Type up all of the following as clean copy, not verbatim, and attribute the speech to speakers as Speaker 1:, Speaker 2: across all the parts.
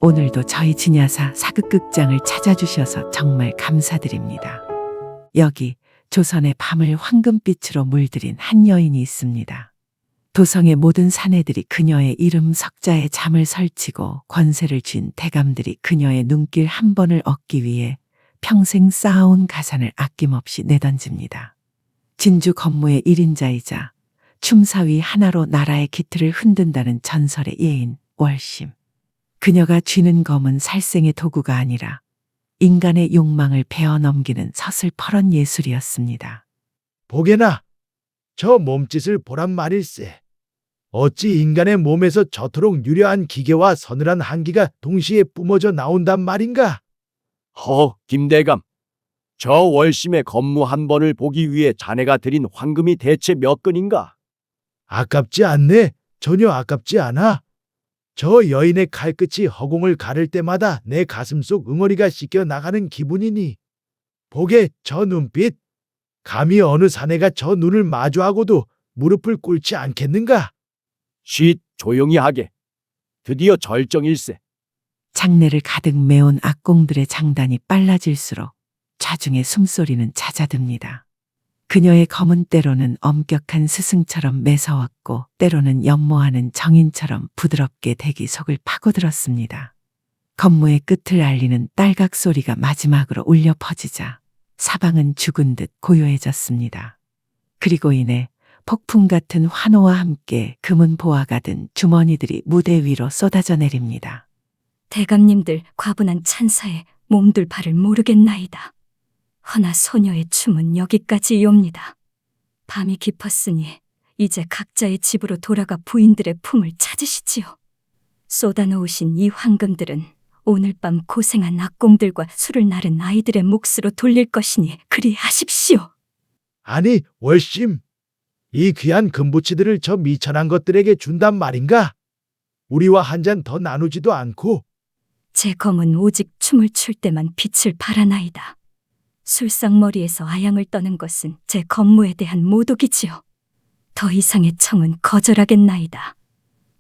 Speaker 1: 오늘도 저희 진야사 사극극장을 찾아주셔서 정말 감사드립니다. 여기 조선의 밤을 황금빛으로 물들인 한 여인이 있습니다. 도성의 모든 사내들이 그녀의 이름 석자에 잠을 설치고 권세를 쥔 대감들이 그녀의 눈길 한 번을 얻기 위해 평생 쌓아온 가산을 아낌없이 내던집니다. 진주 건무의 1인자이자 춤사위 하나로 나라의 기틀을 흔든다는 전설의 예인 월심. 그녀가 쥐는 검은 살생의 도구가 아니라 인간의 욕망을 베어 넘기는 서슬퍼런 예술이었습니다.
Speaker 2: 보게나, 저 몸짓을 보란 말일세. 어찌 인간의 몸에서 저토록 유려한 기계와 서늘한 한기가 동시에 뿜어져 나온단 말인가?
Speaker 3: 김대감. 저 월심의 건무 한 번을 보기 위해 자네가 드린 황금이 대체 몇 근인가?
Speaker 2: 아깝지 않네. 전혀 아깝지 않아. 저 여인의 칼끝이 허공을 가를 때마다 내 가슴속 응어리가 씻겨 나가는 기분이니. 보게, 저 눈빛. 감히 어느 사내가 저 눈을 마주하고도 무릎을 꿇지 않겠는가?
Speaker 3: 쉿, 조용히 하게. 드디어 절정일세.
Speaker 1: 장내를 가득 메운 악공들의 장단이 빨라질수록 좌중의 숨소리는 잦아듭니다. 그녀의 검은 때로는 엄격한 스승처럼 매서웠고 때로는 연모하는 정인처럼 부드럽게 대기 속을 파고들었습니다. 건무의 끝을 알리는 딸각 소리가 마지막으로 울려 퍼지자 사방은 죽은 듯 고요해졌습니다. 그리고 이내 폭풍 같은 환호와 함께 금은보화가 든 주머니들이 무대 위로 쏟아져 내립니다.
Speaker 4: 대감님들 과분한 찬사에 몸둘 바를 모르겠나이다. 허나 소녀의 춤은 여기까지이옵니다. 밤이 깊었으니 이제 각자의 집으로 돌아가 부인들의 품을 찾으시지요. 쏟아놓으신 이 황금들은 오늘 밤 고생한 악공들과 술을 나른 아이들의 몫으로 돌릴 것이니 그리 하십시오.
Speaker 2: 아니, 월심. 이 귀한 금부치들을 저 미천한 것들에게 준단 말인가? 우리와 한 잔 더 나누지도 않고.
Speaker 4: 제 검은 오직 춤을 출 때만 빛을 발하나이다. 술상머리에서 아양을 떠는 것은 제 검무에 대한 모독이지요. 더 이상의 청은 거절하겠나이다.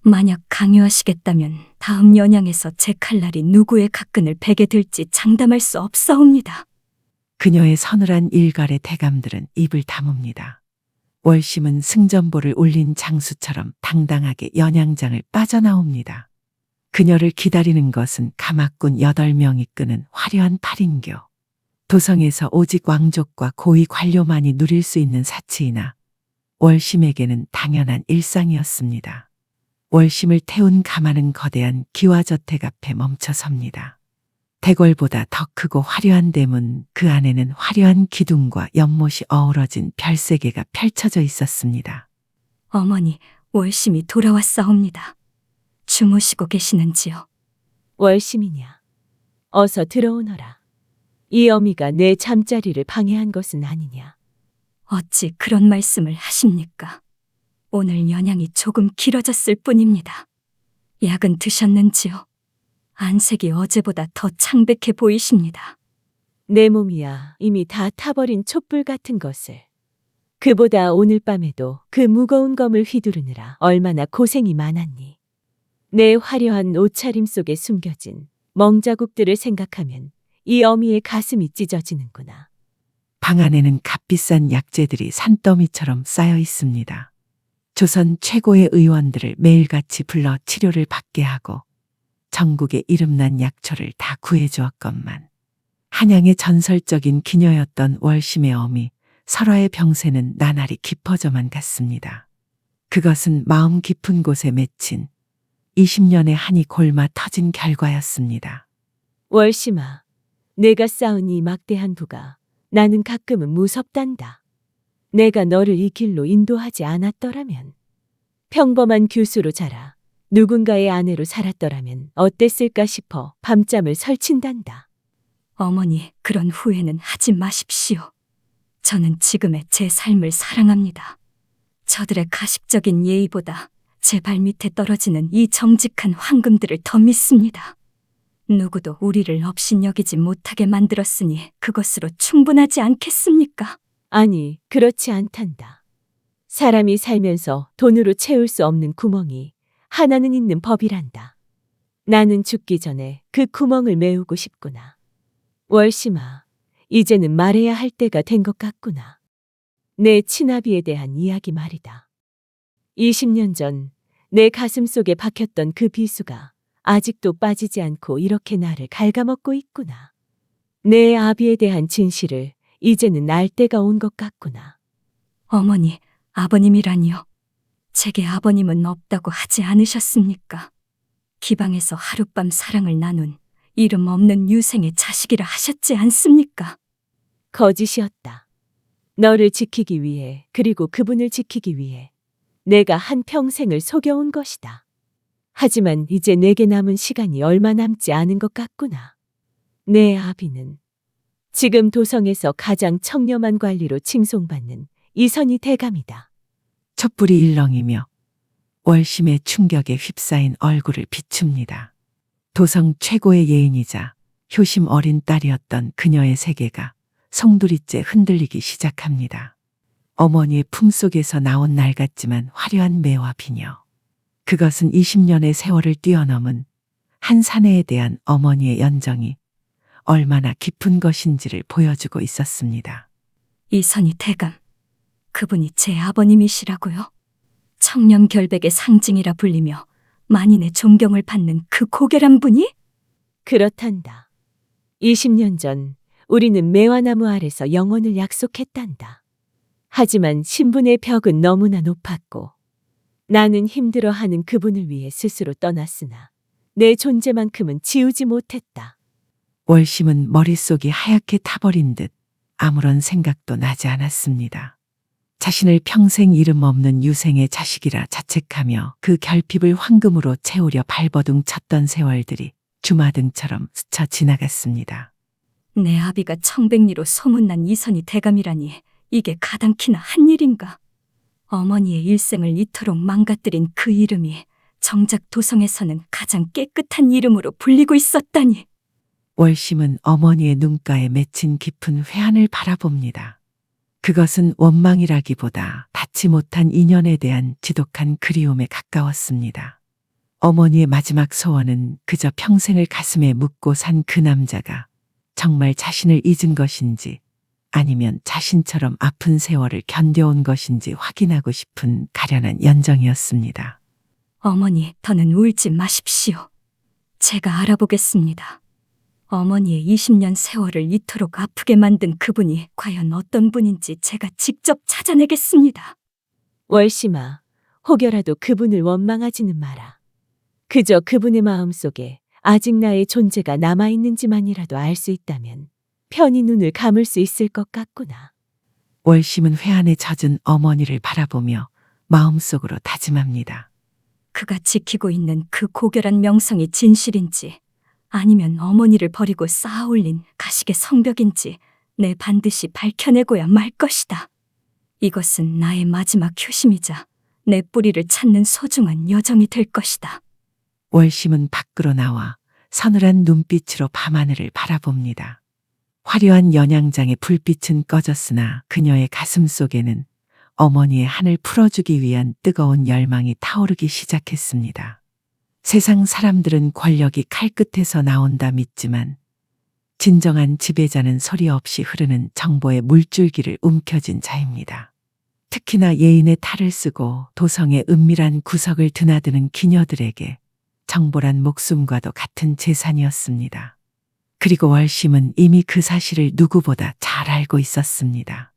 Speaker 4: 만약 강요하시겠다면 다음 연양에서 제 칼날이 누구의 각근을 베게 될지 장담할 수 없사옵니다.
Speaker 1: 그녀의 서늘한 일갈의 대감들은 입을 다뭅니다. 월심은 승전보를 울린 장수처럼 당당하게 연양장을 빠져나옵니다. 그녀를 기다리는 것은 가마꾼 8명이 끄는 화려한 8인교. 도성에서 오직 왕족과 고위 관료만이 누릴 수 있는 사치이나 월심에게는 당연한 일상이었습니다. 월심을 태운 가마는 거대한 기와저택 앞에 멈춰섭니다. 대궐보다 더 크고 화려한 대문, 그 안에는 화려한 기둥과 연못이 어우러진 별세계가 펼쳐져 있었습니다.
Speaker 4: 어머니, 월심이 돌아왔사옵니다. 주무시고 계시는지요?
Speaker 5: 월심이냐. 어서 들어오너라. 이 어미가 내 잠자리를 방해한 것은 아니냐.
Speaker 4: 어찌 그런 말씀을 하십니까? 오늘 연양이 조금 길어졌을 뿐입니다. 약은 드셨는지요? 안색이 어제보다 더 창백해 보이십니다.
Speaker 5: 내 몸이야 이미 다 타버린 촛불 같은 것을. 그보다 오늘 밤에도 그 무거운 검을 휘두르느라 얼마나 고생이 많았니. 내 화려한 옷차림 속에 숨겨진 멍자국들을 생각하면 이 어미의 가슴이 찢어지는구나.
Speaker 1: 방 안에는 값비싼 약재들이 산더미처럼 쌓여 있습니다. 조선 최고의 의원들을 매일같이 불러 치료를 받게 하고 전국의 이름난 약초를 다 구해주었건만 한양의 전설적인 기녀였던 월심의 어미 설화의 병세는 나날이 깊어져만 갔습니다. 그것은 마음 깊은 곳에 맺힌 20년의 한이 골마 터진 결과였습니다.
Speaker 5: 월심아, 내가 쌓은 이 막대한 부가 나는 가끔은 무섭단다. 내가 너를 이 길로 인도하지 않았더라면, 평범한 교수로 자라 누군가의 아내로 살았더라면 어땠을까 싶어 밤잠을 설친단다.
Speaker 4: 어머니, 그런 후회는 하지 마십시오. 저는 지금의 제 삶을 사랑합니다. 저들의 가식적인 예의보다 제 발밑에 떨어지는 이 정직한 황금들을 더 믿습니다. 누구도 우리를 업신여기지 못하게 만들었으니 그것으로 충분하지 않겠습니까?
Speaker 5: 아니, 그렇지 않단다. 사람이 살면서 돈으로 채울 수 없는 구멍이 하나는 있는 법이란다. 나는 죽기 전에 그 구멍을 메우고 싶구나. 월심아, 이제는 말해야 할 때가 된 것 같구나. 내 친아비에 대한 이야기 말이다. 20년 전 내 가슴 속에 박혔던 그 비수가 아직도 빠지지 않고 이렇게 나를 갉아먹고 있구나. 내 아비에 대한 진실을 이제는 알 때가 온 것 같구나.
Speaker 4: 어머니, 아버님이라니요. 제게 아버님은 없다고 하지 않으셨습니까? 기방에서 하룻밤 사랑을 나눈 이름 없는 유생의 자식이라 하셨지 않습니까?
Speaker 5: 거짓이었다. 너를 지키기 위해, 그리고 그분을 지키기 위해 내가 한 평생을 속여온 것이다. 하지만 이제 내게 남은 시간이 얼마 남지 않은 것 같구나. 내 아비는 지금 도성에서 가장 청렴한 관리로 칭송받는 이선희 대감이다.
Speaker 1: 촛불이 일렁이며 월심의 충격에 휩싸인 얼굴을 비춥니다. 도성 최고의 예인이자 효심 어린 딸이었던 그녀의 세계가 송두리째 흔들리기 시작합니다. 어머니의 품속에서 나온 날 같지만 화려한 매와 비녀. 그것은 20년의 세월을 뛰어넘은 한 사내에 대한 어머니의 연정이 얼마나 깊은 것인지를 보여주고 있었습니다.
Speaker 4: 이선희 대감, 그분이 제 아버님이시라고요? 청렴결백의 상징이라 불리며 만인의 존경을 받는 그 고결한 분이?
Speaker 5: 그렇단다. 20년 전 우리는 매화나무 아래서 영원을 약속했단다. 하지만 신분의 벽은 너무나 높았고 나는 힘들어하는 그분을 위해 스스로 떠났으나 내 존재만큼은 지우지 못했다.
Speaker 1: 월심은 머릿속이 하얗게 타버린 듯 아무런 생각도 나지 않았습니다. 자신을 평생 이름 없는 유생의 자식이라 자책하며 그 결핍을 황금으로 채우려 발버둥 쳤던 세월들이 주마등처럼 스쳐 지나갔습니다.
Speaker 4: 내 아비가 청백리로 소문난 이선희 대감이라니 이게 가당키나 한 일인가? 어머니의 일생을 이토록 망가뜨린 그 이름이 정작 도성에서는 가장 깨끗한 이름으로 불리고 있었다니.
Speaker 1: 월심은 어머니의 눈가에 맺힌 깊은 회한을 바라봅니다. 그것은 원망이라기보다 닿지 못한 인연에 대한 지독한 그리움에 가까웠습니다. 어머니의 마지막 소원은 그저 평생을 가슴에 묻고 산 그 남자가 정말 자신을 잊은 것인지 아니면 자신처럼 아픈 세월을 견뎌온 것인지 확인하고 싶은 가련한 연정이었습니다.
Speaker 4: 어머니, 더는 울지 마십시오. 제가 알아보겠습니다. 어머니의 20년 세월을 이토록 아프게 만든 그분이 과연 어떤 분인지 제가 직접 찾아내겠습니다.
Speaker 5: 월심아, 혹여라도 그분을 원망하지는 마라. 그저 그분의 마음속에 아직 나의 존재가 남아있는지만이라도 알 수 있다면 편히 눈을 감을 수 있을 것 같구나.
Speaker 1: 월심은 회한에 젖은 어머니를 바라보며 마음속으로 다짐합니다.
Speaker 4: 그가 지키고 있는 그 고결한 명성이 진실인지 아니면 어머니를 버리고 쌓아올린 가식의 성벽인지 내 반드시 밝혀내고야 말 것이다. 이것은 나의 마지막 효심이자 내 뿌리를 찾는 소중한 여정이 될 것이다.
Speaker 1: 월심은 밖으로 나와 서늘한 눈빛으로 밤하늘을 바라봅니다. 화려한 연양장의 불빛은 꺼졌으나 그녀의 가슴 속에는 어머니의 한을 풀어주기 위한 뜨거운 열망이 타오르기 시작했습니다. 세상 사람들은 권력이 칼끝에서 나온다 믿지만 진정한 지배자는 소리 없이 흐르는 정보의 물줄기를 움켜쥔 자입니다. 특히나 예인의 탈을 쓰고 도성의 은밀한 구석을 드나드는 기녀들에게 정보란 목숨과도 같은 재산이었습니다. 그리고 월심은 이미 그 사실을 누구보다 잘 알고 있었습니다.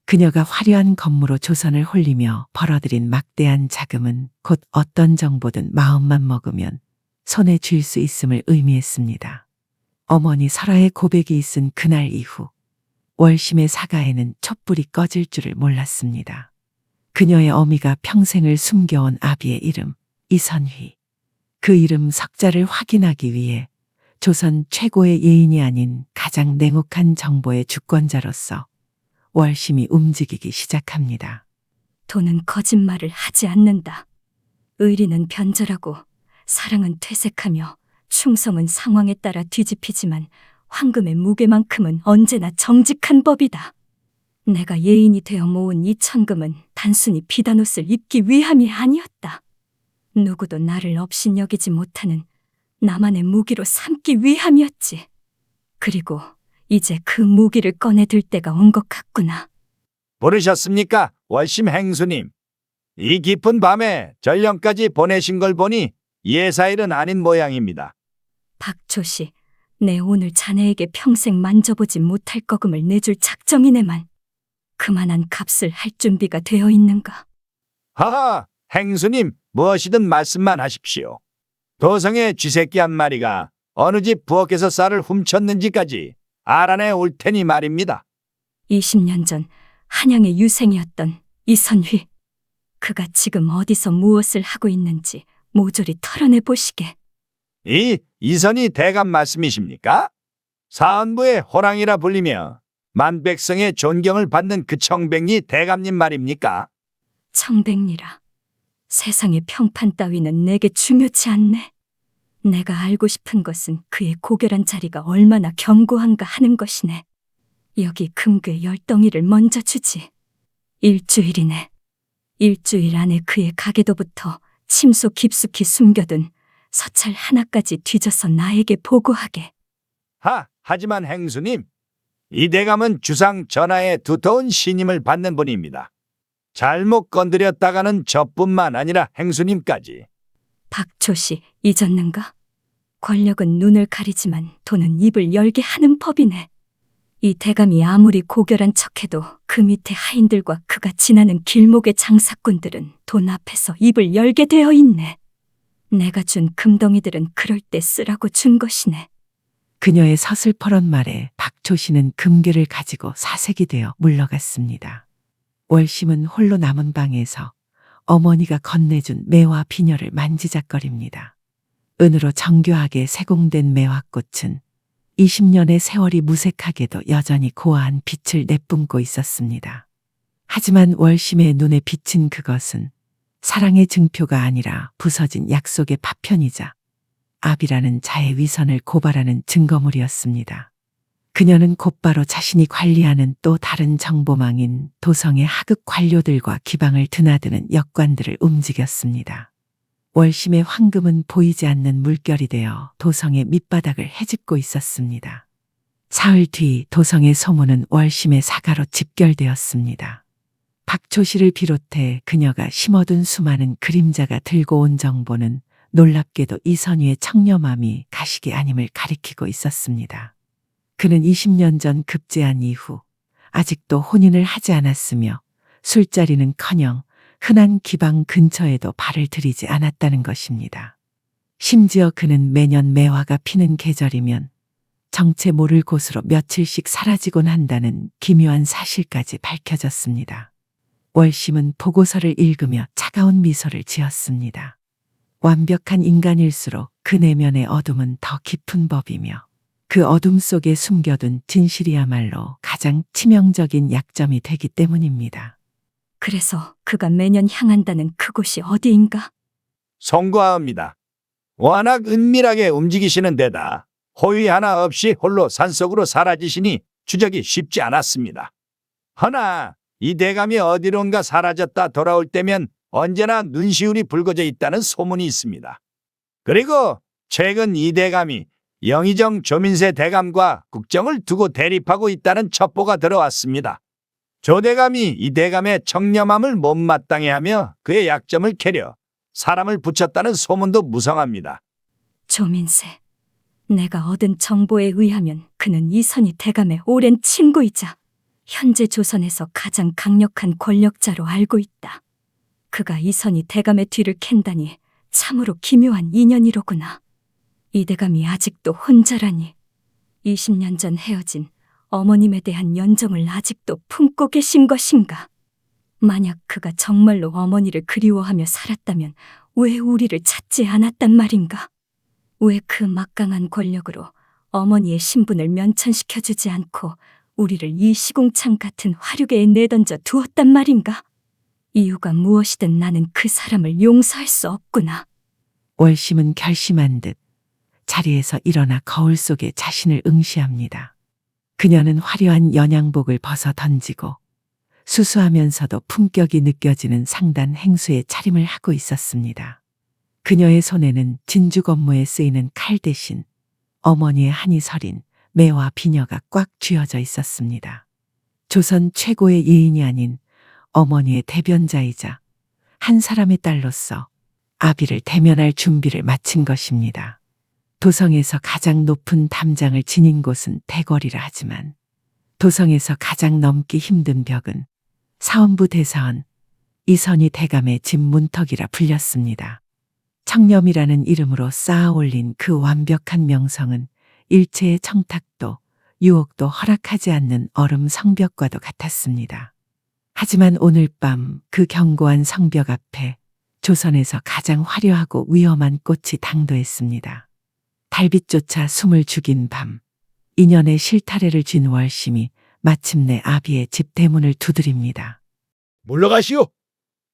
Speaker 1: 그녀가 화려한 검무로 조선을 홀리며 벌어들인 막대한 자금은 곧 어떤 정보든 마음만 먹으면 손에 쥘 수 있음을 의미했습니다. 어머니 설아의 고백이 있은 그날 이후 월심의 사가에는 촛불이 꺼질 줄을 몰랐습니다. 그녀의 어미가 평생을 숨겨온 아비의 이름 이선휘. 그 이름 석자를 확인하기 위해 조선 최고의 예인이 아닌 가장 냉혹한 정보의 주권자로서 월심이 움직이기 시작합니다.
Speaker 4: 돈은 거짓말을 하지 않는다. 의리는 변절하고 사랑은 퇴색하며 충성은 상황에 따라 뒤집히지만 황금의 무게만큼은 언제나 정직한 법이다. 내가 예인이 되어 모은 이 천금은 단순히 비단옷을 입기 위함이 아니었다. 누구도 나를 업신여기지 못하는 나만의 무기로 삼기 위함이었지. 그리고 이제 그 무기를 꺼내들 때가 온 것 같구나.
Speaker 6: 부르셨습니까, 월심 행수님? 이 깊은 밤에 전령까지 보내신 걸 보니 예사일은 아닌 모양입니다.
Speaker 4: 박초씨, 내 오늘 자네에게 평생 만져보지 못할 거금을 내줄 작정이네만 그만한 값을 할 준비가 되어 있는가?
Speaker 6: 하하, 행수님 무엇이든 말씀만 하십시오. 도성의 쥐새끼 한 마리가 어느 집 부엌에서 쌀을 훔쳤는지까지 알아내 올 테니 말입니다.
Speaker 4: 20년 전 한양의 유생이었던 이선휘. 그가 지금 어디서 무엇을 하고 있는지 모조리 털어내 보시게.
Speaker 6: 이 이선희 대감 말씀이십니까? 사헌부의 호랑이라 불리며 만백성의 존경을 받는 그 청백리 대감님 말입니까?
Speaker 4: 청백리라. 세상의 평판 따위는 내게 중요치 않네. 내가 알고 싶은 것은 그의 고결한 자리가 얼마나 견고한가 하는 것이네. 여기 금괴 10덩이를 먼저 주지. 일주일이네. 일주일 안에 그의 가계도부터 침소 깊숙이 숨겨둔 서찰 하나까지 뒤져서 나에게 보고하게.
Speaker 6: 하지만 행수님, 이 대감은 주상 전하의 두터운 신임을 받는 분입니다. 잘못 건드렸다가는 저뿐만 아니라 행수님까지.
Speaker 4: 박초씨, 잊었는가? 권력은 눈을 가리지만 돈은 입을 열게 하는 법이네. 이 대감이 아무리 고결한 척해도 그 밑에 하인들과 그가 지나는 길목의 장사꾼들은 돈 앞에서 입을 열게 되어 있네. 내가 준 금덩이들은 그럴 때 쓰라고 준 것이네.
Speaker 1: 그녀의 서슬퍼런 말에 박초씨는 금괴를 가지고 사색이 되어 물러갔습니다. 월심은 홀로 남은 방에서 어머니가 건네준 매화 비녀를 만지작거립니다. 은으로 정교하게 세공된 매화꽃은 20년의 세월이 무색하게도 여전히 고와한 빛을 내뿜고 있었습니다. 하지만 월심의 눈에 비친 그것은 사랑의 증표가 아니라 부서진 약속의 파편이자 압이라는 자의 위선을 고발하는 증거물이었습니다. 그녀는 곧바로 자신이 관리하는 또 다른 정보망인 도성의 하급 관료들과 기방을 드나드는 역관들을 움직였습니다. 월심의 황금은 보이지 않는 물결이 되어 도성의 밑바닥을 헤집고 있었습니다. 사흘 뒤 도성의 소문은 월심의 사가로 집결되었습니다. 박초씨를 비롯해 그녀가 심어둔 수많은 그림자가 들고 온 정보는 놀랍게도 이선희의 청렴함이 가식이 아님을 가리키고 있었습니다. 그는 20년 전 급제한 이후 아직도 혼인을 하지 않았으며 술자리는커녕 흔한 기방 근처에도 발을 들이지 않았다는 것입니다. 심지어 그는 매년 매화가 피는 계절이면 정체 모를 곳으로 며칠씩 사라지곤 한다는 기묘한 사실까지 밝혀졌습니다. 월심은 보고서를 읽으며 차가운 미소를 지었습니다. 완벽한 인간일수록 그 내면의 어둠은 더 깊은 법이며 그 어둠 속에 숨겨둔 진실이야말로 가장 치명적인 약점이 되기 때문입니다.
Speaker 4: 그래서 그가 매년 향한다는 그곳이 어디인가?
Speaker 6: 송구하옵니다. 워낙 은밀하게 움직이시는 데다 호의 하나 없이 홀로 산속으로 사라지시니 추적이 쉽지 않았습니다. 허나 이 대감이 어디론가 사라졌다 돌아올 때면 언제나 눈시울이 붉어져 있다는 소문이 있습니다. 그리고 최근 이 대감이 영의정 조민세 대감과 국정을 두고 대립하고 있다는 첩보가 들어왔습니다. 조 대감이 이 대감의 청렴함을 못마땅해 하며 그의 약점을 캐려 사람을 붙였다는 소문도 무성합니다.
Speaker 4: 조민세. 내가 얻은 정보에 의하면 그는 이선희 대감의 오랜 친구이자 현재 조선에서 가장 강력한 권력자로 알고 있다. 그가 이선희 대감의 뒤를 캔다니 참으로 기묘한 인연이로구나. 이 대감이 아직도 혼자라니 20년 전 헤어진 어머님에 대한 연정을 아직도 품고 계신 것인가? 만약 그가 정말로 어머니를 그리워하며 살았다면 왜 우리를 찾지 않았단 말인가? 왜 그 막강한 권력으로 어머니의 신분을 면천시켜주지 않고 우리를 이 시궁창 같은 화류계에 내던져 두었단 말인가? 이유가 무엇이든 나는 그 사람을 용서할 수 없구나.
Speaker 1: 월심은 결심한 듯 자리에서 일어나 거울 속에 자신을 응시합니다. 그녀는 화려한 연양복을 벗어 던지고 수수하면서도 품격이 느껴지는 상단 행수의 차림을 하고 있었습니다. 그녀의 손에는 진주 건무에 쓰이는 칼 대신 어머니의 한이 서린 매와 비녀가 꽉 쥐어져 있었습니다. 조선 최고의 예인이 아닌 어머니의 대변자이자 한 사람의 딸로서 아비를 대면할 준비를 마친 것입니다. 도성에서 가장 높은 담장을 지닌 곳은 대궐이라 하지만 도성에서 가장 넘기 힘든 벽은 사원부 대사원 이선희 대감의 집 문턱이라 불렸습니다. 청렴이라는 이름으로 쌓아 올린 그 완벽한 명성은 일체의 청탁도 유혹도 허락하지 않는 얼음 성벽과도 같았습니다. 하지만 오늘 밤 그 견고한 성벽 앞에 조선에서 가장 화려하고 위험한 꽃이 당도했습니다. 달빛조차 숨을 죽인 밤, 인연의 실타래를 쥔 월심이 마침내 아비의 집 대문을 두드립니다.
Speaker 2: 물러가시오.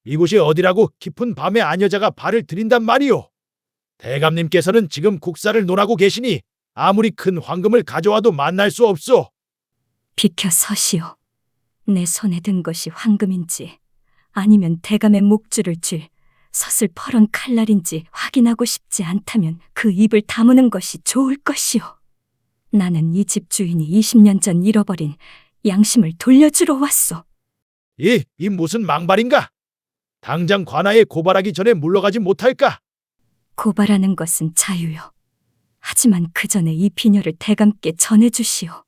Speaker 2: 이곳이 어디라고 깊은 밤에 아녀자가 발을 들인단 말이오. 대감님께서는 지금 국사를 논하고 계시니 아무리 큰 황금을 가져와도 만날 수 없소.
Speaker 4: 비켜 서시오. 내 손에 든 것이 황금인지 아니면 대감의 목줄을 쥘 서슬퍼런 칼날인지 확인하고 싶지 않다면 그 입을 다무는 것이 좋을 것이오. 나는 이 집 주인이 20년 전 잃어버린 양심을 돌려주러 왔소.
Speaker 2: 이 무슨 망발인가? 당장 관아에 고발하기 전에 물러가지 못할까?
Speaker 4: 고발하는 것은 자유요. 하지만 그 전에 이 비녀를 대감께 전해주시오.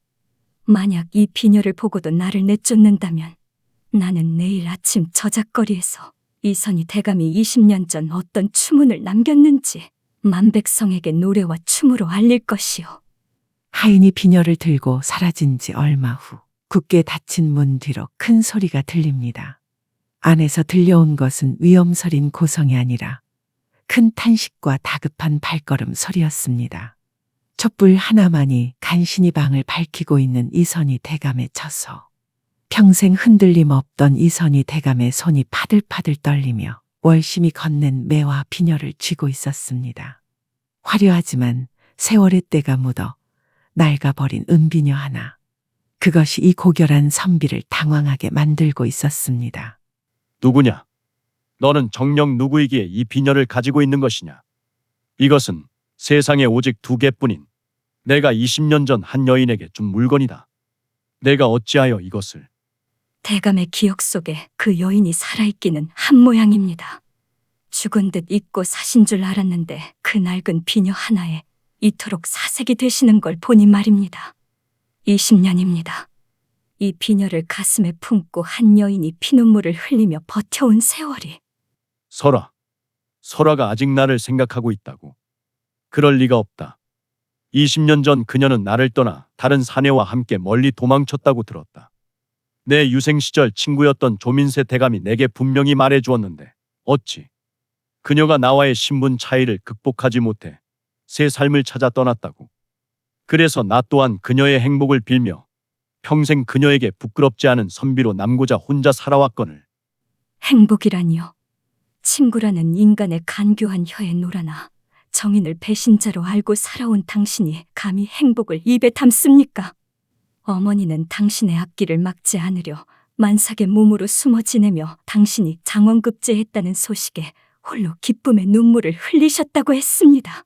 Speaker 4: 만약 이 비녀를 보고도 나를 내쫓는다면 나는 내일 아침 저작거리에서 이선희 대감이 20년 전 어떤 추문을 남겼는지 만백성에게 노래와 춤으로 알릴 것이오.
Speaker 1: 하인이 비녀를 들고 사라진 지 얼마 후 굳게 닫힌 문 뒤로 큰 소리가 들립니다. 안에서 들려온 것은 위험서린 고성이 아니라 큰 탄식과 다급한 발걸음 소리였습니다. 촛불 하나만이 간신히 방을 밝히고 있는 이선희 대감의 처소. 평생 흔들림 없던 이선희 대감의 손이 파들파들 떨리며 월심이 건넨 매와 비녀를 쥐고 있었습니다. 화려하지만 세월의 때가 묻어 낡아버린 은비녀 하나. 그것이 이 고결한 선비를 당황하게 만들고 있었습니다.
Speaker 3: 누구냐? 너는 정녕 누구이기에 이 비녀를 가지고 있는 것이냐? 이것은 세상에 오직 두 개뿐인 내가 20년 전 한 여인에게 준 물건이다. 내가 어찌하여 이것을?
Speaker 4: 대감의 기억 속에 그 여인이 살아있기는 한 모양입니다. 죽은 듯 잊고 사신 줄 알았는데 그 낡은 비녀 하나에 이토록 사색이 되시는 걸 보니 말입니다. 20년입니다. 이 비녀를 가슴에 품고 한 여인이 피눈물을 흘리며 버텨온 세월이.
Speaker 3: 설아가 아직 나를 생각하고 있다고. 그럴 리가 없다. 20년 전 그녀는 나를 떠나 다른 사내와 함께 멀리 도망쳤다고 들었다. 내 유생 시절 친구였던 조민세 대감이 내게 분명히 말해주었는데 어찌 그녀가 나와의 신분 차이를 극복하지 못해 새 삶을 찾아 떠났다고. 그래서 나 또한 그녀의 행복을 빌며 평생 그녀에게 부끄럽지 않은 선비로 남고자 혼자 살아왔거늘.
Speaker 4: 행복이라니요. 친구라는 인간의 간교한 혀에 놀아나 정인을 배신자로 알고 살아온 당신이 감히 행복을 입에 담습니까? 어머니는 당신의 앞길을 막지 않으려 만삭의 몸으로 숨어 지내며 당신이 장원급제했다는 소식에 홀로 기쁨의 눈물을 흘리셨다고 했습니다.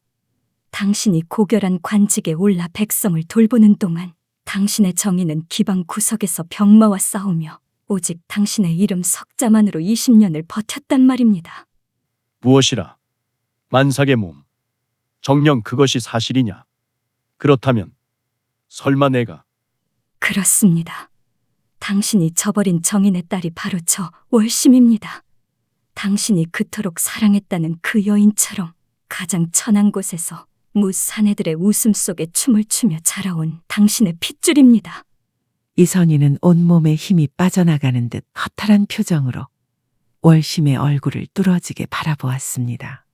Speaker 4: 당신이 고결한 관직에 올라 백성을 돌보는 동안 당신의 정의는 기방 구석에서 병마와 싸우며 오직 당신의 이름 석자만으로 20년을 버텼단 말입니다.
Speaker 3: 무엇이라? 만삭의 몸. 정녕 그것이 사실이냐? 그렇다면 설마 내가
Speaker 4: 그렇습니다. 당신이 저버린 정인의 딸이 바로 저 월심입니다. 당신이 그토록 사랑했다는 그 여인처럼 가장 천한 곳에서 무사내들의 웃음속에 춤을 추며 자라온 당신의 핏줄입니다.
Speaker 1: 이선희는 온몸에 힘이 빠져나가는 듯 허탈한 표정으로 월심의 얼굴을 뚫어지게 바라보았습니다.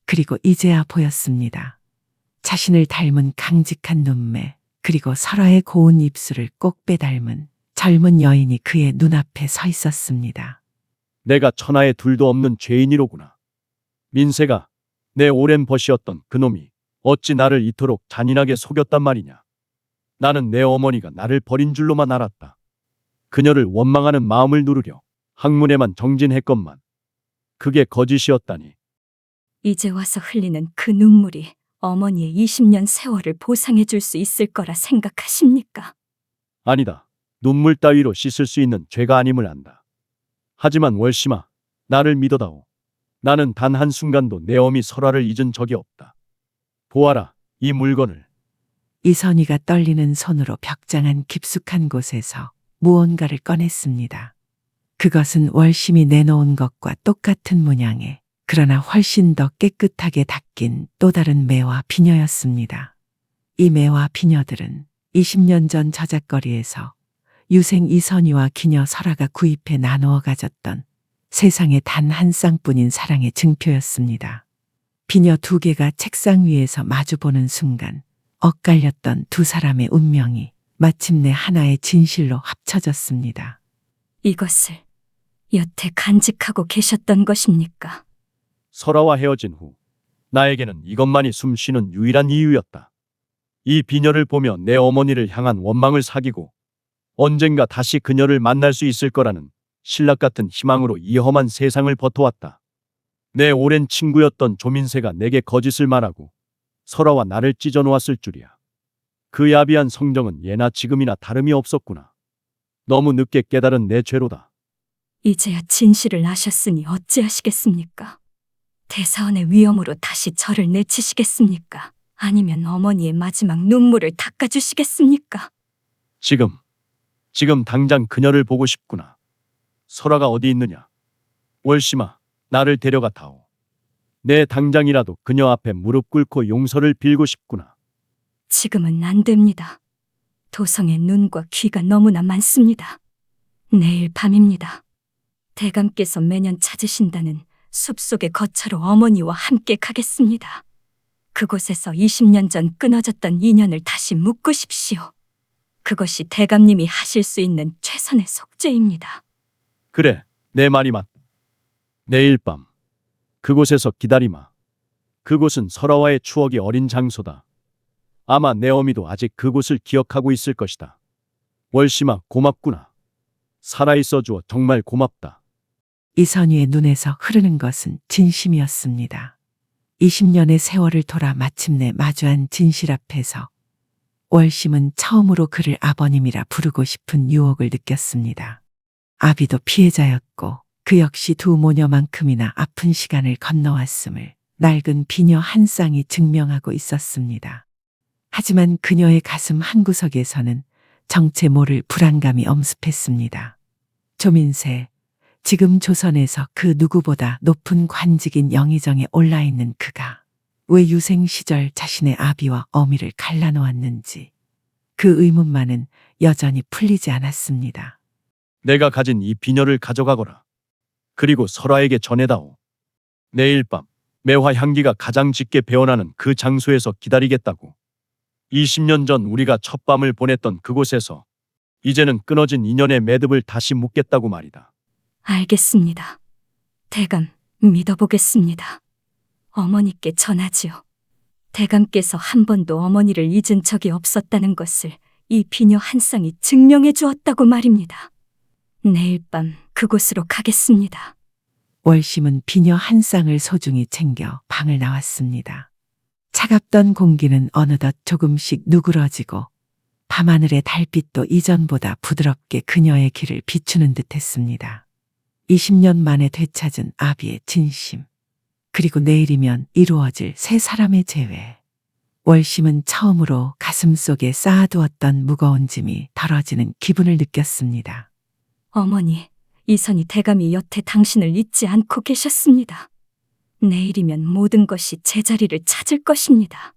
Speaker 1: 그리고 이제야 보였습니다. 자신을 닮은 강직한 눈매, 그리고 설아의 고운 입술을 꼭 빼닮은 젊은 여인이 그의 눈앞에 서 있었습니다.
Speaker 3: 내가 천하에 둘도 없는 죄인이로구나. 민세가 내 오랜 벗이었던 그놈이 어찌 나를 이토록 잔인하게 속였단 말이냐. 나는 내 어머니가 나를 버린 줄로만 알았다. 그녀를 원망하는 마음을 누르려 학문에만 정진했건만 그게 거짓이었다니.
Speaker 4: 이제 와서 흘리는 그 눈물이 어머니의 20년 세월을 보상해 줄 수 있을 거라 생각하십니까?
Speaker 3: 아니다. 눈물 따위로 씻을 수 있는 죄가 아님을 안다. 하지만 월심아, 나를 믿어다오. 나는 단 한순간도 내 어미 설아를 잊은 적이 없다. 보아라, 이 물건을.
Speaker 1: 이선희가 떨리는 손으로 벽장한 깊숙한 곳에서 무언가를 꺼냈습니다. 그것은 월심이 내놓은 것과 똑같은 문양에 그러나 훨씬 더 깨끗하게 닦인 또 다른 매와 비녀였습니다. 이 매와 비녀들은 20년 전 저작거리에서 유생 이선희와 기녀 설아가 구입해 나누어 가졌던 세상에 단 한 쌍뿐인 사랑의 증표였습니다. 비녀 2개가 책상 위에서 마주보는 순간 엇갈렸던 두 사람의 운명이 마침내 하나의 진실로 합쳐졌습니다.
Speaker 4: 이것을 여태 간직하고 계셨던 것입니까?
Speaker 3: 설아와 헤어진 후 나에게는 이것만이 숨 쉬는 유일한 이유였다. 이 비녀를 보며 내 어머니를 향한 원망을 사귀고 언젠가 다시 그녀를 만날 수 있을 거라는 신락 같은 희망으로 이 험한 세상을 버텨왔다. 내 오랜 친구였던 조민세가 내게 거짓을 말하고 설아와 나를 찢어놓았을 줄이야. 그 야비한 성정은 예나 지금이나 다름이 없었구나. 너무 늦게 깨달은 내 죄로다.
Speaker 4: 이제야 진실을 아셨으니 어찌하시겠습니까? 대사원의 위험으로 다시 저를 내치시겠습니까? 아니면 어머니의 마지막 눈물을 닦아주시겠습니까?
Speaker 3: 지금 당장 그녀를 보고 싶구나. 설아가 어디 있느냐? 월심아, 나를 데려가 다오. 내 당장이라도 그녀 앞에 무릎 꿇고 용서를 빌고 싶구나.
Speaker 4: 지금은 안 됩니다. 도성의 눈과 귀가 너무나 많습니다. 내일 밤입니다. 대감께서 매년 찾으신다는 숲속의 거처로 어머니와 함께 가겠습니다. 그곳에서 20년 전 끊어졌던 인연을 다시 묶으십시오. 그것이 대감님이 하실 수 있는 최선의 속죄입니다.
Speaker 3: 그래, 내 말이 맞다. 내일 밤 그곳에서 기다리마. 그곳은 설아와의 추억이 어린 장소다. 아마 내 어미도 아직 그곳을 기억하고 있을 것이다. 월심아, 고맙구나. 살아있어 주어 정말 고맙다.
Speaker 1: 이선희의 눈에서 흐르는 것은 진심이었습니다. 20년의 세월을 돌아 마침내 마주한 진실 앞에서 월심은 처음으로 그를 아버님이라 부르고 싶은 유혹을 느꼈습니다. 아비도 피해자였고 그 역시 두 모녀만큼이나 아픈 시간을 건너왔음을 낡은 비녀 한 쌍이 증명하고 있었습니다. 하지만 그녀의 가슴 한구석에서는 정체 모를 불안감이 엄습했습니다. 조민세, 지금 조선에서 그 누구보다 높은 관직인 영의정에 올라있는 그가 왜 유생 시절 자신의 아비와 어미를 갈라놓았는지 그 의문만은 여전히 풀리지 않았습니다.
Speaker 3: 내가 가진 이 비녀를 가져가거라. 그리고 설아에게 전해다오. 내일 밤 매화 향기가 가장 짙게 배어나는 그 장소에서 기다리겠다고. 20년 전 우리가 첫 밤을 보냈던 그곳에서 이제는 끊어진 인연의 매듭을 다시 묶겠다고 말이다.
Speaker 4: 알겠습니다. 대감, 믿어보겠습니다. 어머니께 전하지요. 대감께서 한 번도 어머니를 잊은 적이 없었다는 것을 이 비녀 한 쌍이 증명해 주었다고 말입니다. 내일 밤 그곳으로 가겠습니다.
Speaker 1: 월심은 비녀 한 쌍을 소중히 챙겨 방을 나왔습니다. 차갑던 공기는 어느덧 조금씩 누그러지고 밤하늘의 달빛도 이전보다 부드럽게 그녀의 길을 비추는 듯했습니다. 20년 만에 되찾은 아비의 진심, 그리고 내일이면 이루어질 세 사람의 재회. 월심은 처음으로 가슴속에 쌓아두었던 무거운 짐이 덜어지는 기분을 느꼈습니다.
Speaker 4: 어머니, 이선희 대감이 여태 당신을 잊지 않고 계셨습니다. 내일이면 모든 것이 제자리를 찾을 것입니다.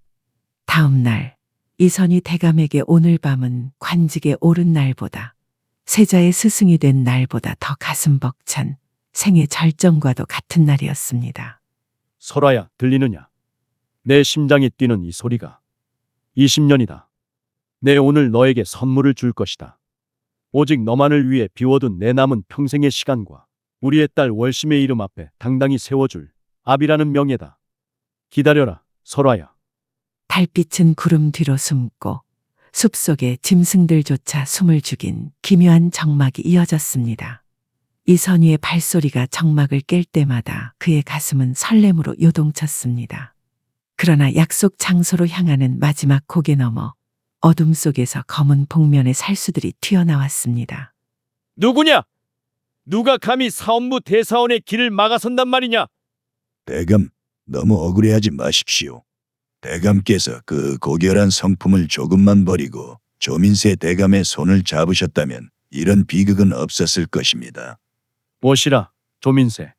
Speaker 1: 다음 날 이선희 대감에게 오늘 밤은 관직에 오른 날보다 세자의 스승이 된 날보다 더 가슴 벅찬 생의 절정과도 같은 날이었습니다.
Speaker 3: 설아야, 들리느냐? 내 심장이 뛰는 이 소리가 20년이다. 내 오늘 너에게 선물을 줄 것이다. 오직 너만을 위해 비워둔 내 남은 평생의 시간과 우리의 딸 월심의 이름 앞에 당당히 세워줄 아비라는 명예다. 기다려라, 설아야.
Speaker 1: 달빛은 구름 뒤로 숨고 숲속의 짐승들조차 숨을 죽인 기묘한 정막이 이어졌습니다. 이선희의 발소리가 정막을 깰 때마다 그의 가슴은 설렘으로 요동쳤습니다. 그러나 약속 장소로 향하는 마지막 고개 너머 어둠 속에서 검은 복면의 살수들이 튀어나왔습니다.
Speaker 3: 누구냐? 누가 감히 사업부 대사원의 길을 막아선단 말이냐?
Speaker 6: 대감, 너무 억울해하지 마십시오. 대감께서 그 고결한 성품을 조금만 버리고 조민세 대감의 손을 잡으셨다면 이런 비극은 없었을 것입니다.
Speaker 3: 무엇이라, 조민세.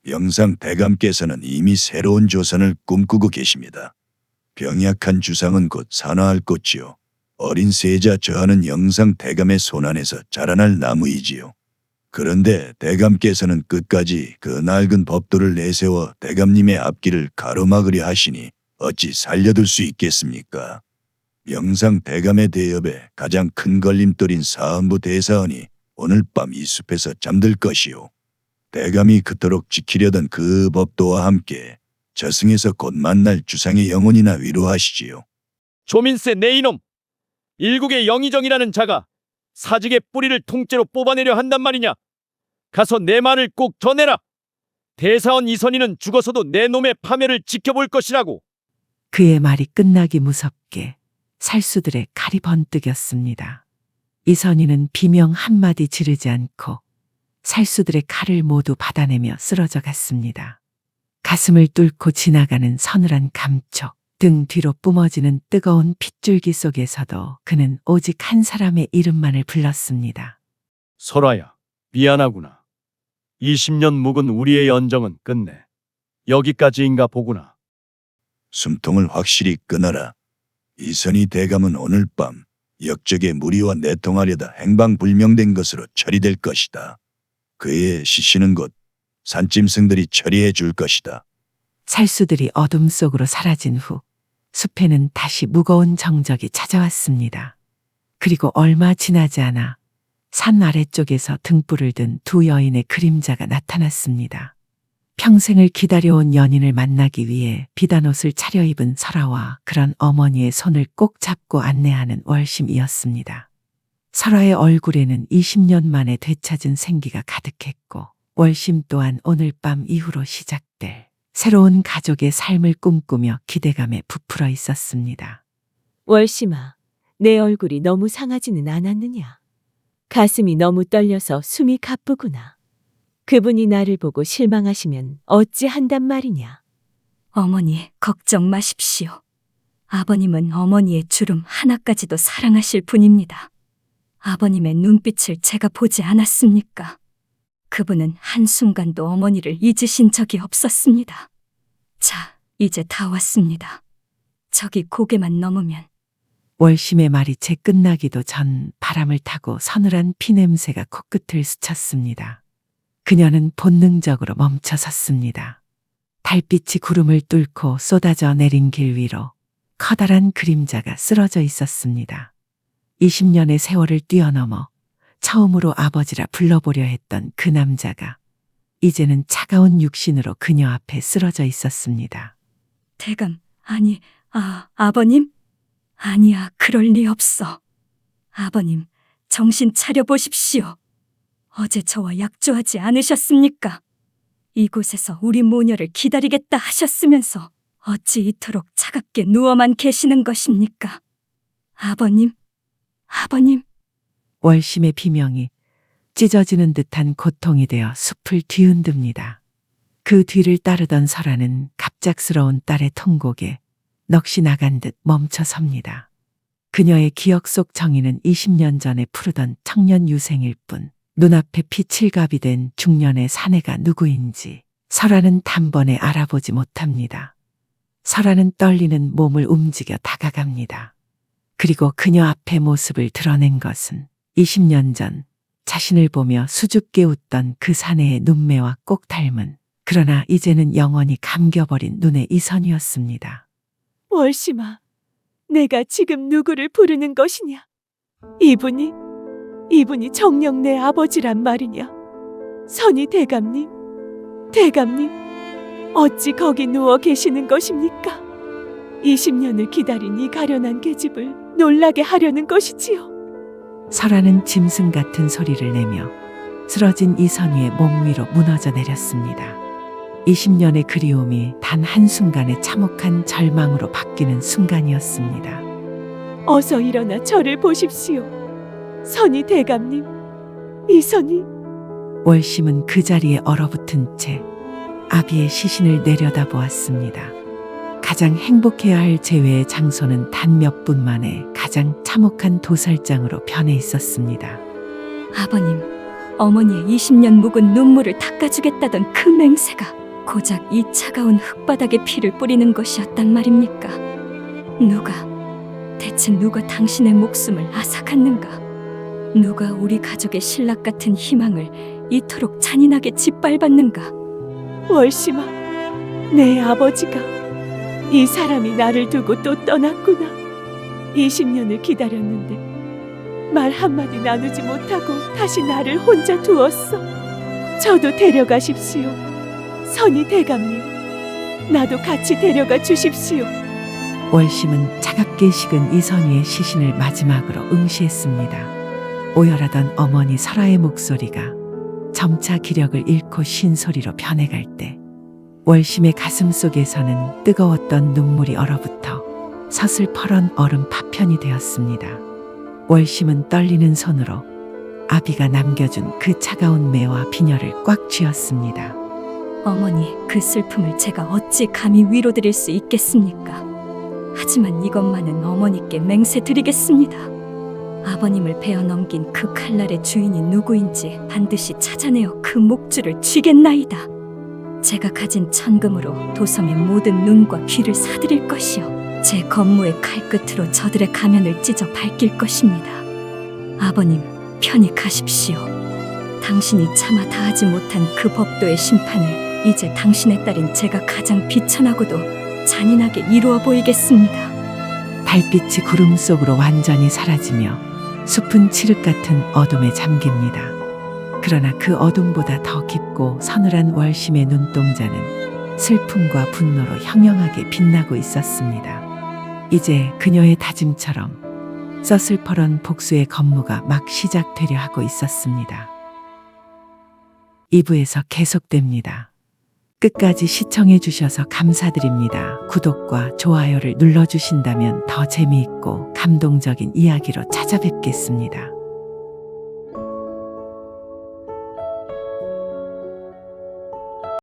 Speaker 6: 영상 대감께서는 이미 새로운 조선을 꿈꾸고 계십니다. 병약한 주상은 곧 산화할 것이요. 어린 세자 저하는 영상 대감의 손안에서 자라날 나무이지요. 그런데 대감께서는 끝까지 그 낡은 법도를 내세워 대감님의 앞길을 가로막으려 하시니 어찌 살려둘 수 있겠습니까? 영상 대감의 대업에 가장 큰 걸림돌인 사헌부 대사원이 오늘 밤 이 숲에서 잠들 것이요. 대감이 그토록 지키려던 그 법도와 함께 저승에서 곧 만날 주상의 영혼이나 위로하시지요.
Speaker 3: 조민세 내 이놈! 일국의 영의정이라는 자가 사직의 뿌리를 통째로 뽑아내려 한단 말이냐? 가서 내 말을 꼭 전해라! 대사원 이선희는 죽어서도 내 놈의 파멸을 지켜볼 것이라고!
Speaker 1: 그의 말이 끝나기 무섭게 살수들의 칼이 번뜩였습니다. 이선희는 비명 한마디 지르지 않고 살수들의 칼을 모두 받아내며 쓰러져 갔습니다. 가슴을 뚫고 지나가는 서늘한 감촉, 등 뒤로 뿜어지는 뜨거운 핏줄기 속에서도 그는 오직 한 사람의 이름만을 불렀습니다.
Speaker 3: 설아야, 미안하구나. 20년 묵은 우리의 연정은 끝내. 여기까지인가 보구나.
Speaker 6: 숨통을 확실히 끊어라. 이선희 대감은 오늘 밤 역적의 무리와 내통하려다 행방불명된 것으로 처리될 것이다. 그의 시신은 곧 산짐승들이 처리해 줄 것이다.
Speaker 1: 살수들이 어둠 속으로 사라진 후 숲에는 다시 무거운 정적이 찾아왔습니다. 그리고 얼마 지나지 않아 산 아래쪽에서 등불을 든 두 여인의 그림자가 나타났습니다. 평생을 기다려온 연인을 만나기 위해 비단 옷을 차려입은 설아와 그런 어머니의 손을 꼭 잡고 안내하는 월심이었습니다. 설아의 얼굴에는 20년 만에 되찾은 생기가 가득했고 월심 또한 오늘 밤 이후로 시작될 새로운 가족의 삶을 꿈꾸며 기대감에 부풀어 있었습니다.
Speaker 5: 월심아, 내 얼굴이 너무 상하지는 않았느냐? 가슴이 너무 떨려서 숨이 가쁘구나. 그분이 나를 보고 실망하시면 어찌 한단 말이냐?
Speaker 4: 어머니, 걱정 마십시오. 아버님은 어머니의 주름 하나까지도 사랑하실 분입니다. 아버님의 눈빛을 제가 보지 않았습니까? 그분은 한순간도 어머니를 잊으신 적이 없었습니다. 자, 이제 다 왔습니다. 저기 고개만 넘으면.
Speaker 1: 월심의 말이 채 끝나기도 전 바람을 타고 서늘한 피냄새가 코끝을 스쳤습니다. 그녀는 본능적으로 멈춰섰습니다. 달빛이 구름을 뚫고 쏟아져 내린 길 위로 커다란 그림자가 쓰러져 있었습니다. 20년의 세월을 뛰어넘어 처음으로 아버지라 불러보려 했던 그 남자가 이제는 차가운 육신으로 그녀 앞에 쓰러져 있었습니다.
Speaker 4: 대감, 아니, 아버님? 아니야, 그럴 리 없어. 아버님, 정신 차려 보십시오. 어제 저와 약조하지 않으셨습니까? 이곳에서 우리 모녀를 기다리겠다 하셨으면서 어찌 이토록 차갑게 누워만 계시는 것입니까? 아버님, 아버님.
Speaker 1: 월심의 비명이 찢어지는 듯한 고통이 되어 숲을 뒤흔듭니다. 그 뒤를 따르던 설아는 갑작스러운 딸의 통곡에 넋이 나간 듯 멈춰 섭니다. 그녀의 기억 속 정의는 20년 전에 푸르던 청년 유생일 뿐 눈앞에 피칠갑이 된 중년의 사내가 누구인지 설아는 단번에 알아보지 못합니다. 설아는 떨리는 몸을 움직여 다가갑니다. 그리고 그녀 앞의 모습을 드러낸 것은 20년 전 자신을 보며 수줍게 웃던 그 사내의 눈매와 꼭 닮은 그러나 이제는 영원히 감겨버린 눈의 이선이었습니다.
Speaker 5: 월심아, 내가 지금 누구를 부르는 것이냐? 이분이 정녕 내 아버지란 말이냐? 선희 대감님, 어찌 거기 누워 계시는 것입니까? 20년을 기다린 이 가련한 계집을 놀라게 하려는 것이지요.
Speaker 1: 설아는 짐승 같은 소리를 내며 쓰러진 이선희의 몸 위로 무너져 내렸습니다. 20년의 그리움이 단 한순간에 참혹한 절망으로 바뀌는 순간이었습니다.
Speaker 5: 어서 일어나 저를 보십시오. 선희 대감님, 이선희.
Speaker 1: 월심은 그 자리에 얼어붙은 채 아비의 시신을 내려다보았습니다. 가장 행복해야 할 재회의 장소는 단 몇 분 만에 가장 참혹한 도살장으로 변해 있었습니다.
Speaker 4: 아버님, 어머니의 20년 묵은 눈물을 닦아주겠다던 그 맹세가 고작 이 차가운 흙바닥에 피를 뿌리는 것이었단 말입니까? 대체 누가 당신의 목숨을 앗아갔는가? 누가 우리 가족의 신락 같은 희망을 이토록 잔인하게 짓밟았는가?
Speaker 5: 월심아, 내 아버지가 이 사람이 나를 두고 또 떠났구나. 20년을 기다렸는데 말 한마디 나누지 못하고 다시 나를 혼자 두었어. 저도 데려가십시오. 선희 대감님, 나도 같이 데려가 주십시오.
Speaker 1: 월심은 차갑게 식은 이선희의 시신을 마지막으로 응시했습니다. 오열하던 어머니 설아의 목소리가 점차 기력을 잃고 쉰 소리로 변해갈 때 월심의 가슴 속에서는 뜨거웠던 눈물이 얼어붙어 서슬퍼런 얼음 파편이 되었습니다. 월심은 떨리는 손으로 아비가 남겨준 그 차가운 매와 비녀를 꽉 쥐었습니다.
Speaker 4: 어머니, 그 슬픔을 제가 어찌 감히 위로드릴 수 있겠습니까? 하지만 이것만은 어머니께 맹세드리겠습니다. 아버님을 베어 넘긴 그 칼날의 주인이 누구인지 반드시 찾아내어 그 목줄을 쥐겠나이다. 제가 가진 천금으로 도성의 모든 눈과 귀를 사들일 것이요, 제 건무의 칼끝으로 저들의 가면을 찢어 밝힐 것입니다. 아버님, 편히 가십시오. 당신이 차마 다하지 못한 그 법도의 심판을 이제 당신의 딸인 제가 가장 비천하고도 잔인하게 이루어 보이겠습니다.
Speaker 1: 달빛이 구름 속으로 완전히 사라지며 숲은 칠흑 같은 어둠에 잠깁니다. 그러나 그 어둠보다 더 깊고 서늘한 월심의 눈동자는 슬픔과 분노로 형형하게 빛나고 있었습니다. 이제 그녀의 다짐처럼 서슬퍼런 복수의 건무가 막 시작되려 하고 있었습니다. 2부에서 계속됩니다. 끝까지 시청해 주셔서 감사드립니다. 구독과 좋아요를 눌러주신다면 더 재미있고 감동적인 이야기로 찾아뵙겠습니다.